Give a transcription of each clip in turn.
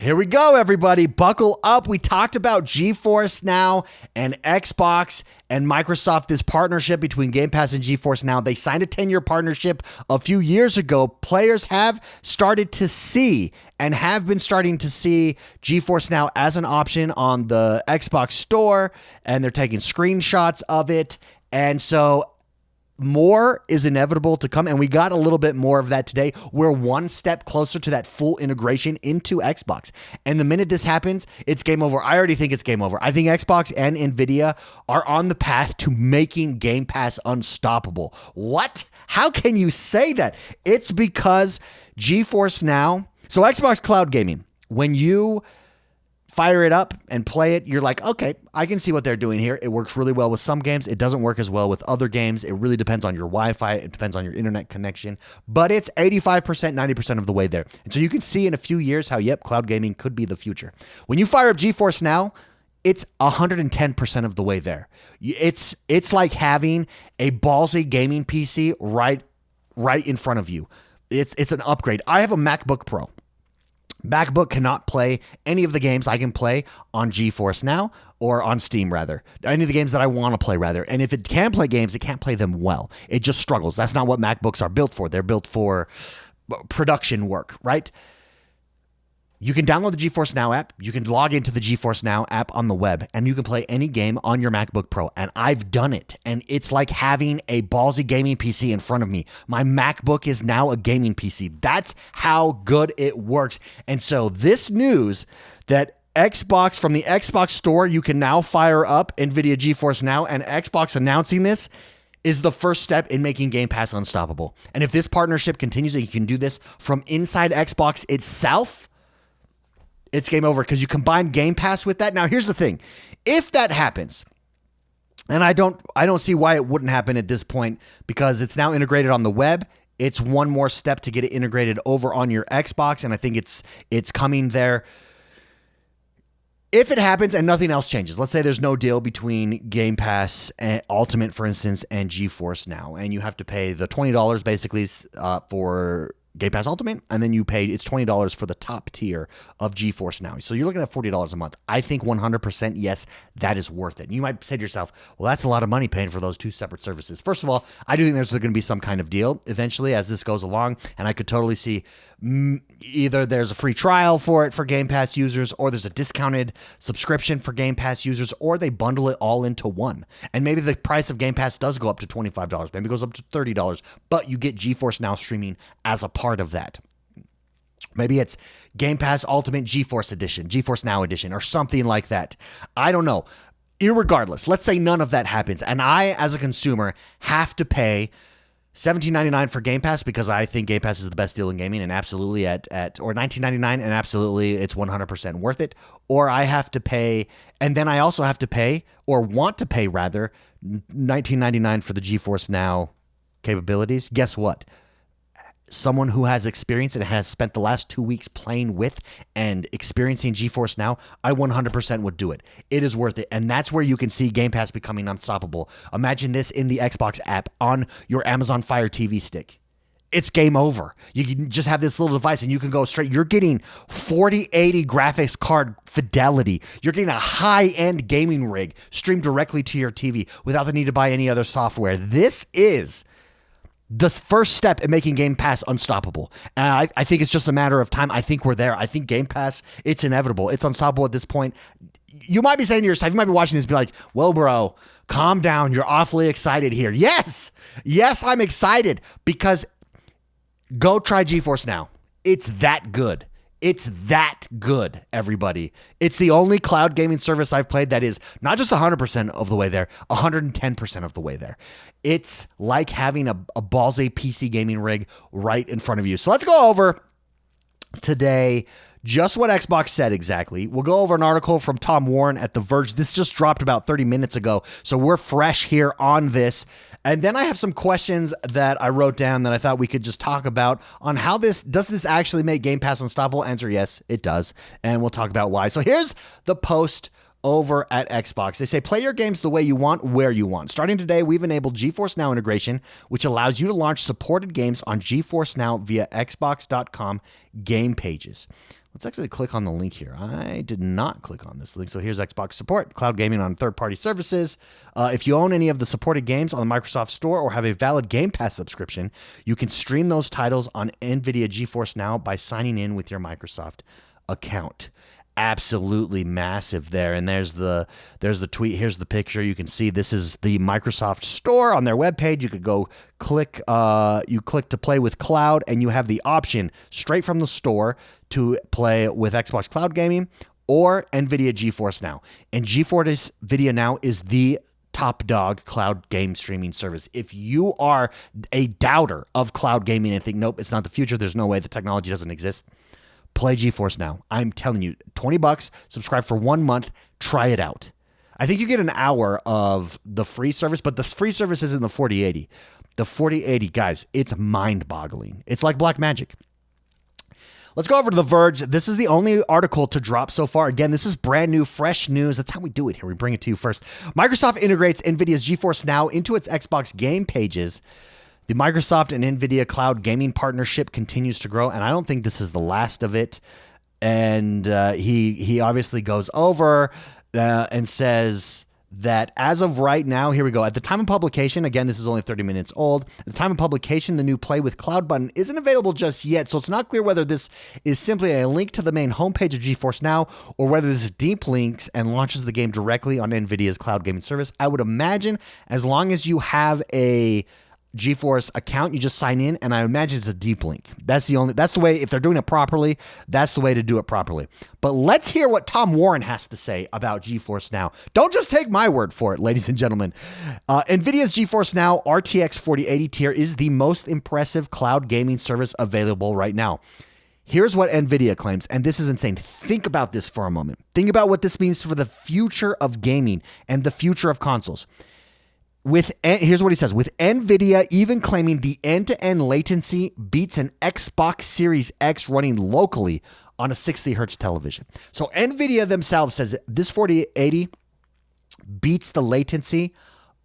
Here we go, everybody. Buckle up. We talked about GeForce Now and Xbox and Microsoft, this partnership between Game Pass and GeForce Now. They signed a 10-year partnership a few years ago. Players have started to see and have been starting to see GeForce Now as an option on the Xbox store, and they're taking screenshots of it. And so more is inevitable to come, and we got a little bit more of that today. We're one step closer to that full integration into Xbox. And the minute this happens, it's game over. I already think it's game over. I think Xbox and Nvidia are on the path to making Game Pass unstoppable. What? How can you say that? It's because GeForce Now, so Xbox Cloud Gaming, when you fire it up and play it, you're like, okay, I can see what they're doing here. It works really well with some games. It doesn't work as well with other games. It really depends on your Wi-Fi. It depends on your internet connection. But it's 85%, 90% of the way there. And so you can see in a few years how, yep, cloud gaming could be the future. When you fire up GeForce Now, it's 110% of the way there. It's like having a ballsy gaming PC right in front of you. It's an upgrade. I have a MacBook Pro. MacBook cannot play any of the games I can play on GeForce Now or on Steam, rather. Any of the games that I want to play, rather. And if it can play games, it can't play them well. It just struggles. That's not what MacBooks are built for. They're built for production work, right? You can download the GeForce Now app. You can log into the GeForce Now app on the web, and you can play any game on your MacBook Pro. And I've done it. And it's like having a ballsy gaming PC in front of me. My MacBook is now a gaming PC. That's how good it works. And so this news that Xbox, from the Xbox store, you can now fire up Nvidia GeForce Now, and Xbox announcing this is the first step in making Game Pass unstoppable. And if this partnership continues and you can do this from inside Xbox itself, it's game over, because you combine Game Pass with that. Now, here's the thing. If that happens, and I don't see why it wouldn't happen at this point, because it's now integrated on the web. It's one more step to get it integrated over on your Xbox, and I think it's coming there. If it happens and nothing else changes, let's say there's no deal between Game Pass and Ultimate, for instance, and GeForce Now, and you have to pay the $20 basically for Game Pass Ultimate, and then it's $20 for the top tier of GeForce Now. So you're looking at $40 a month. I think 100% yes, that is worth it. You might say to yourself, well, that's a lot of money paying for those two separate services. First of all, I do think there's going to be some kind of deal eventually as this goes along, and I could totally see either there's a free trial for it for Game Pass users, or there's a discounted subscription for Game Pass users, or they bundle it all into one. And maybe the price of Game Pass does go up to $25, maybe it goes up to $30, but you get GeForce Now streaming as a part of that. Maybe it's Game Pass Ultimate GeForce Edition, GeForce Now Edition, or something like that. I don't know. Irregardless, let's say none of that happens, and I, as a consumer, have to pay $17.99 for Game Pass because I think Game Pass is the best deal in gaming, and absolutely or $19.99, and absolutely it's 100% worth it. Or I have to pay, and then I also have to pay, or want to pay rather, $19.99 for the GeForce Now capabilities. Guess what? Someone who has experience and has spent the last 2 weeks playing with and experiencing GeForce Now, I 100% would do it. It is worth it. And that's where you can see Game Pass becoming unstoppable. Imagine this in the Xbox app on your Amazon Fire TV stick. It's game over. You can just have this little device and you can go straight. You're getting 4080 graphics card fidelity. You're getting a high-end gaming rig streamed directly to your TV without the need to buy any other software. This is the first step in making Game Pass unstoppable. And I think it's just a matter of time. I think we're there. I think Game Pass, it's inevitable. It's unstoppable at this point. You might be saying to yourself, you might be watching this and be like, well, bro, calm down. You're awfully excited here. Yes, I'm excited because go try GeForce Now. It's that good. It's that good, everybody. It's the only cloud gaming service I've played that is not just 100% of the way there, 110% of the way there. It's like having a ballsy PC gaming rig right in front of you. So let's go over today just what Xbox said exactly. We'll go over an article from Tom Warren at The Verge. This just dropped about 30 minutes ago, so we're fresh here on this. And then I have some questions that I wrote down that I thought we could just talk about on how does this actually make Game Pass unstoppable? Answer, yes, it does. And we'll talk about why. So here's the post over at Xbox. They say, play your games the way you want, where you want. Starting today, we've enabled GeForce Now integration, which allows you to launch supported games on GeForce Now via Xbox.com game pages. Let's actually click on the link here. I did not click on this link. So here's Xbox support, cloud gaming on third-party services. If you own any of the supported games on the Microsoft Store or have a valid Game Pass subscription, you can stream those titles on Nvidia GeForce Now by signing in with your Microsoft account. Absolutely massive there. And there's the tweet. Here's the picture. You can see this is the Microsoft Store on their webpage. You could go click, you click to play with cloud, and you have the option straight from the store to play with Xbox Cloud Gaming or Nvidia GeForce Now. And GeForce Nvidia Now is the top dog cloud game streaming service. If you are a doubter of cloud gaming and think, nope, it's not the future, there's no way, the technology doesn't exist, play GeForce Now. I'm telling you, $20, subscribe for 1 month, try it out. I think you get an hour of the free service, but the free service isn't the 4080. The 4080, guys, it's mind-boggling. It's like black magic. Let's go over to The Verge. This is the only article to drop so far. Again, this is brand new, fresh news. That's how we do it here. We bring it to you first. Microsoft integrates NVIDIA's GeForce Now into its Xbox game pages. The Microsoft and Nvidia cloud gaming partnership continues to grow, and I don't think this is the last of it. And he obviously goes over and says that as of right now, here we go. At the time of publication, again, this is only 30 minutes old. At the time of publication, the new Play with Cloud button isn't available just yet, so it's not clear whether this is simply a link to the main homepage of GeForce Now or whether this deep links and launches the game directly on NVIDIA's cloud gaming service. I would imagine as long as you have a GeForce account, you just sign in, and I imagine it's a deep link. That's the way, if they're doing it properly, that's the way to do it properly. But let's hear what Tom Warren has to say about GeForce Now. Don't just take my word for it, ladies and gentlemen. NVIDIA's GeForce Now RTX 4080 tier is the most impressive cloud gaming service available right now. Here's what NVIDIA claims, and this is insane. Think about this for a moment. Think about what this means for the future of gaming and the future of consoles. Here's what he says. With NVIDIA even claiming the end-to-end latency beats an Xbox Series X running locally on a 60 hertz television. So NVIDIA themselves says this 4080 beats the latency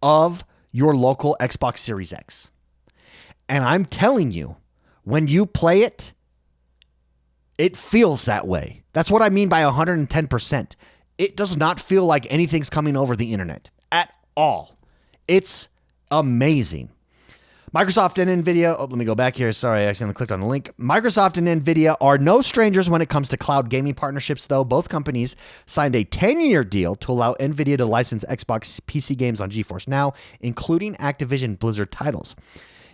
of your local Xbox Series X. And I'm telling you, when you play it, it feels that way. That's what I mean by 110%. It does not feel like anything's coming over the internet at all. It's amazing. Microsoft and Nvidia, let me go back here. Sorry, I accidentally clicked on the link. Microsoft and Nvidia are no strangers when it comes to cloud gaming partnerships, though. Both companies signed a 10-year deal to allow Nvidia to license Xbox PC games on GeForce Now, including Activision Blizzard titles.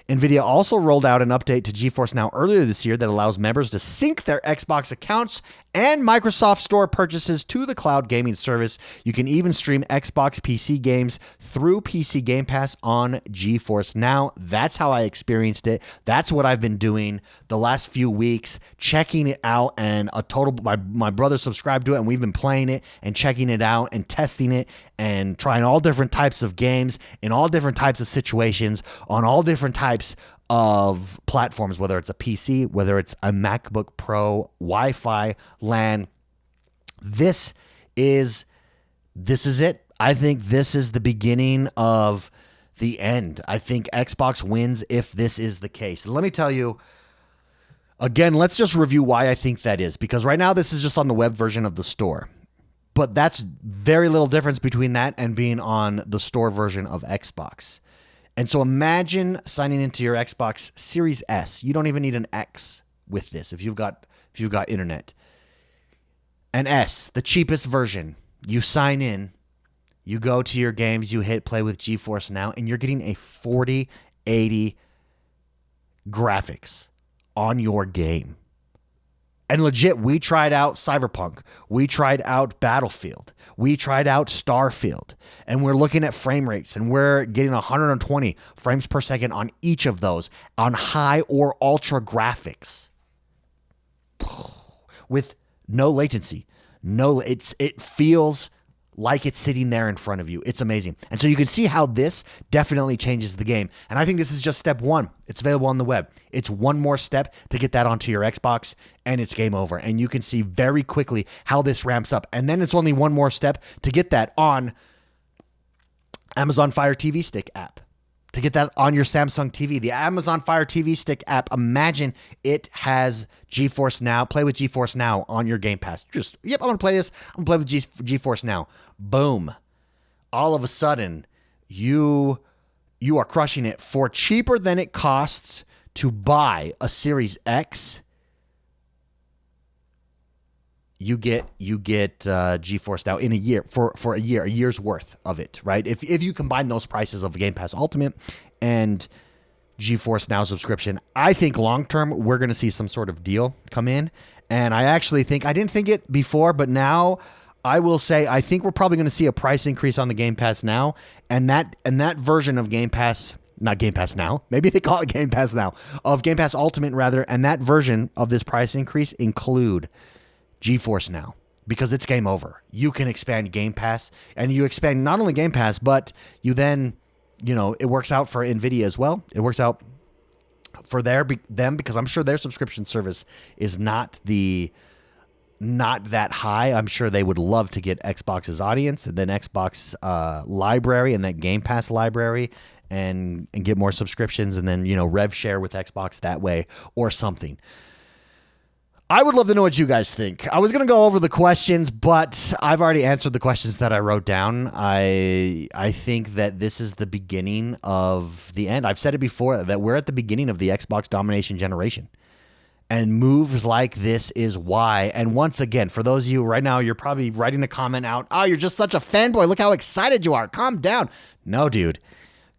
Nvidia also rolled out an update to GeForce Now earlier this year that allows members to sync their Xbox accounts and Microsoft Store purchases to the cloud gaming service. You can even stream Xbox PC games through PC Game Pass on GeForce Now. That's how I experienced it. That's what I've been doing the last few weeks, checking it out, and my brother subscribed to it, and we've been playing it and checking it out and testing it and trying all different types of games in all different types of situations on all different types of platforms, whether it's a PC, whether it's a MacBook Pro, Wi-Fi, LAN. This is it. I think this is the beginning of the end. I think Xbox wins if this is the case. Let me tell you, again, let's just review why I think that is, because right now this is just on the web version of the store. But that's very little difference between that and being on the store version of Xbox. And so imagine signing into your Xbox Series S. You don't even need an X with this if you've got internet. An S, the cheapest version. You sign in, you go to your games, you hit play with GeForce Now, and you're getting a 4080 graphics on your game. And legit, we tried out Cyberpunk. We tried out Battlefield. We tried out Starfield. And we're looking at frame rates, and we're getting 120 frames per second on each of those on high or ultra graphics with no latency. It feels like it's sitting there in front of you. It's amazing. And so you can see how this definitely changes the game. And I think this is just step one. It's available on the web. It's one more step to get that onto your Xbox, and it's game over. And you can see very quickly how this ramps up. And then it's only one more step to get that on Amazon Fire TV Stick app. to get that on your Samsung TV. The Amazon Fire TV Stick app, imagine it has GeForce Now. Play with GeForce Now on your Game Pass. Just, yep, I'm going to play this. I'm going to play with GeForce Now. Boom. All of a sudden, you are crushing it for cheaper than it costs to buy a Series X. You get GeForce Now in a year for a year's worth of it, right? If you combine those prices of Game Pass Ultimate and GeForce Now subscription, I think long term we're going to see some sort of deal come in. And I actually think, I didn't think it before, but now I will say I think we're probably going to see a price increase on the Game Pass Now, and that version of Game Pass. Not Game Pass Now. Maybe they call it Game Pass Now. Of Game Pass Ultimate, rather. And that version of this price increase include GeForce Now, because it's game over. You can expand Game Pass, and you expand not only Game Pass, but you then, it works out for Nvidia as well. It works out for them because I'm sure their subscription service is not that high. I'm sure they would love to get Xbox's audience and then Xbox library and that Game Pass library and get more subscriptions and then, rev share with Xbox that way or something. I would love to know what you guys think. I was going to go over the questions, but I've already answered the questions that I wrote down. I think that this is the beginning of the end. I've said it before that we're at the beginning of the Xbox domination generation. And moves like this is why. And once again, for those of you right now, you're probably writing a comment out. Oh, you're just such a fanboy. Look how excited you are. Calm down. No, dude.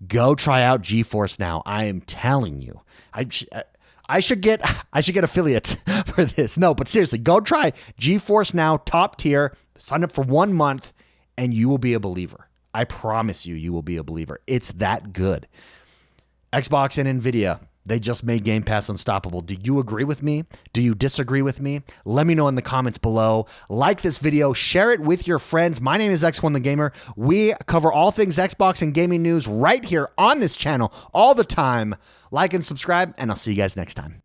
Go try out GeForce Now. I am telling you. I should get affiliates for this. No, but seriously, go try GeForce Now, top tier. Sign up for 1 month, and you will be a believer. I promise you, you will be a believer. It's that good. Xbox and Nvidia, they just made Game Pass unstoppable. Do you agree with me? Do you disagree with me? Let me know in the comments below. Like this video, share it with your friends. My name is X1 the Gamer. We cover all things Xbox and gaming news right here on this channel all the time. Like and subscribe, and I'll see you guys next time.